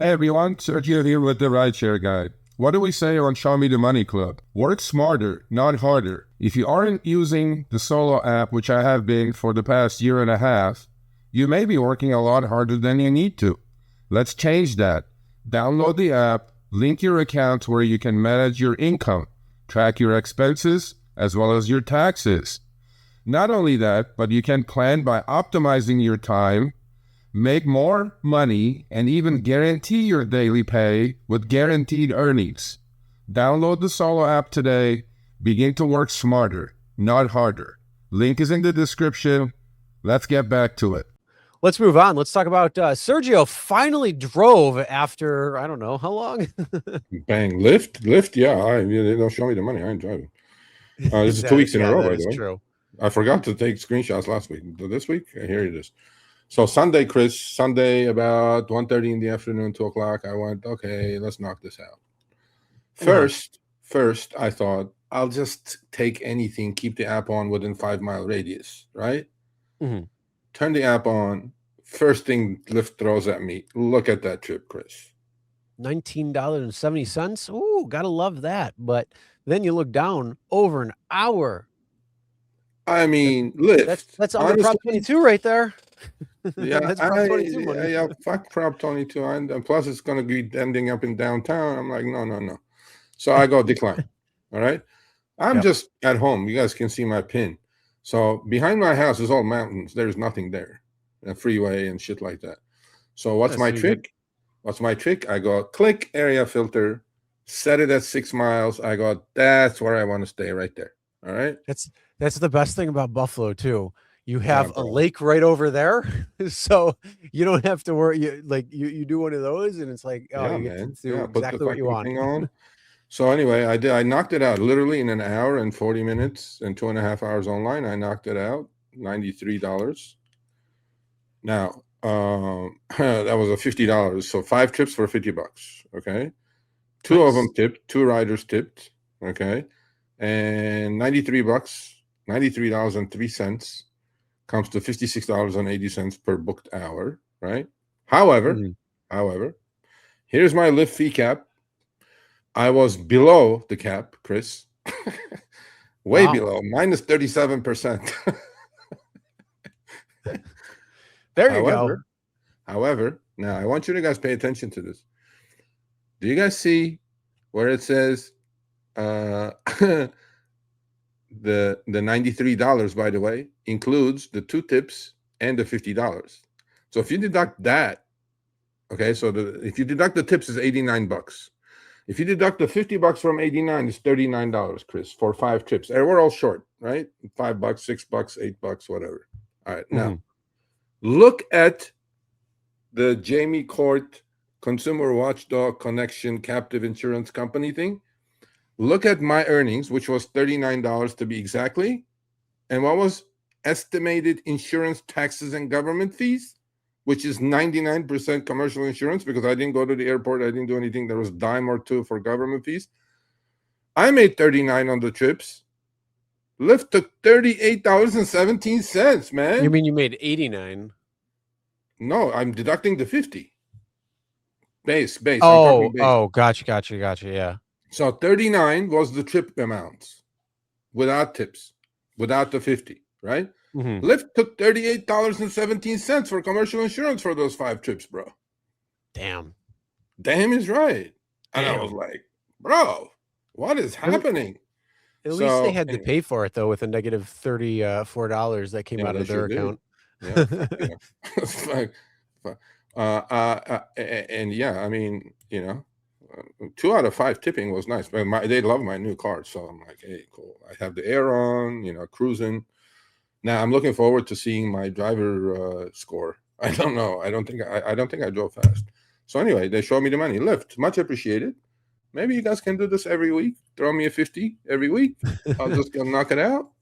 Hey everyone, Sergio here with the Rideshare Guy. What do we say on Show Me the Money Club? Work smarter, not harder. If you aren't using the Solo app, which I have been for the past year and a half, you may be working a lot harder than you need to. Let's change that. Download the app, link your account where you can manage your income, track your expenses, as well as your taxes. Not only that, but you can plan by optimizing your time, make more money, and even guarantee your daily pay with guaranteed earnings. Download the Solo app today. Begin to work smarter, not harder. Link is in the description. Let's get back to it. Let's move on. Let's talk about Sergio finally drove after, I don't know, how long? Bang. Lyft, yeah. They don't show me the money. I ain't driving. This is 2 weeks in a row, by the way. True. I forgot to take screenshots last week. This week, here it is. So Sunday, Chris, about 1:30 in the afternoon, 2 o'clock, I went, okay, let's knock this out. First, I thought, I'll just take anything, keep the app on within 5-mile radius, right? Mm-hmm. Turn the app on. First thing Lyft throws at me, look at that trip, Chris. $19.70. Ooh, gotta love that. But then you look down, over an hour. I mean, Lyft. That's under Prop 22 right there. Yeah, that's Prop 22 money. Yeah, fuck Prop 22. And plus, it's going to be ending up in downtown. I'm like, no. So I go decline. All right. I'm just at home. You guys can see my pin. So behind my house is all mountains. There's nothing there. A freeway and shit like that. So what's my trick? What's my trick? I go click area filter, set it at 6 miles. I go, that's where I want to stay right there. All right. That's the best thing about Buffalo too. You have a lake right over there, so you don't have to worry. You do one of those, and it's like, you get to do exactly what you want. On. So anyway, I knocked it out literally in an hour and 40 minutes and 2.5 hours online. I knocked it out, $93. Now that was a $50. So 5 trips for $50. Okay, 2 of them tipped, 2 riders tipped. Okay, and $93, $93.03. Comes to $56.80 per booked hour, right? However, here's my Lyft fee cap. I was below the cap, Chris. Way below, minus 37%. There you go. However, now I want you to guys pay attention to this. Do you guys see where it says the $93, by the way, includes the 2 tips and the $50. So if you deduct that, okay, so if you deduct the tips is $89. If you deduct the $50 from 89, it's $39, Chris, for 5 trips. And we're all short, right? $5, $6, $8, whatever. All right, now look at the Jamie Court Consumer Watchdog Connection Captive Insurance Company thing. Look at my earnings, which was $39 to be exactly. And what was estimated insurance, taxes, and government fees, which is 99% commercial insurance because I didn't go to the airport. I didn't do anything. There was $10 or $2 for government fees. I made $39 on the trips. Lyft took $38.17, man. You mean you made $89? No, I'm deducting the 50. Base. Oh, gotcha. Yeah. So 39 was the trip amounts without tips, without the 50, right? Lyft took $38.17 for commercial insurance for those 5 trips, bro. Damn is right. And I was like, bro, what is happening? At least they had to pay for it, though, with a negative $34 that came out of their account. It's like, and yeah, I mean, 2 out of 5 tipping was nice, but they love my new car, so I'm like, hey, cool. I have the air on, cruising. Now I'm looking forward to seeing my driver score. I don't know. I don't think I drove fast. So anyway, they showed me the money. Lyft, much appreciated. Maybe you guys can do this every week. Throw me a 50 every week. I'll just go knock it out.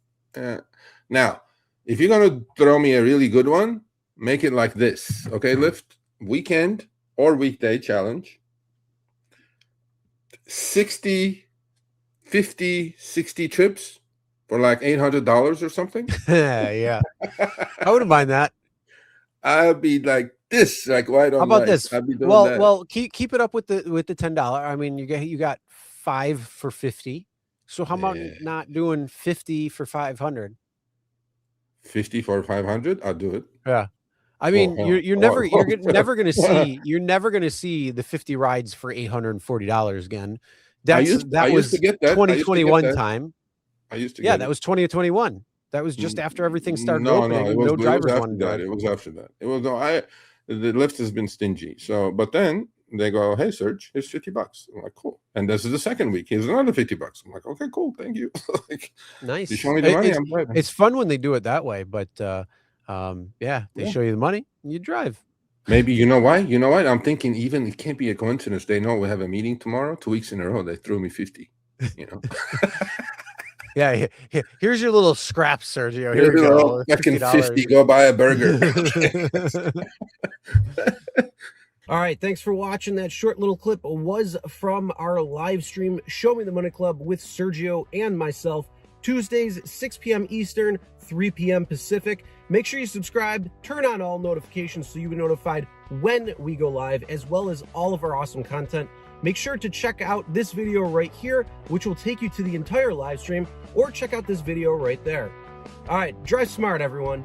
Now, if you're gonna throw me a really good one, make it like this, okay? Lyft, weekend or weekday challenge. 60 trips for like $800 or something. Yeah. I wouldn't mind that. I'll be like this. Like, why don't how about like, this? I'd be doing Well, that. well, keep it up with the $10. I mean, you got 5 for 50. So how about not doing 50 for 500? 50 for 500? I'll do it. Yeah. I mean, you're never going to see the 50 rides for $840 again. That was 2021 time. I used to get that was 2021. That was just after everything started opening. It was, no drivers wanted to drive. It was after that. It was the Lyft has been stingy. So, but then they go, hey, Serge, here's $50. I'm like, cool. And this is the second week. Here's another $50. I'm like, okay, cool, thank you. Like, nice. You show me the money, I'm driving. It's fun when they do it that way, but they show you the money, and you drive. Maybe you know why? You know what? I'm thinking even it can't be a coincidence. They know we have a meeting tomorrow, 2 weeks in a row. They threw me 50. You know. Yeah, here's your little scrap, Sergio. Here we go. Fucking 50. Go buy a burger. All right, thanks for watching. That short little clip was from our live stream, Show Me the Money Club with Sergio and myself, Tuesdays, 6 p.m. Eastern, 3 p.m. Pacific. Make sure you subscribe, turn on all notifications so you'll be notified when we go live, as well as all of our awesome content. Make sure to check out this video right here, which will take you to the entire live stream, or check out this video right there. All right, drive smart, everyone.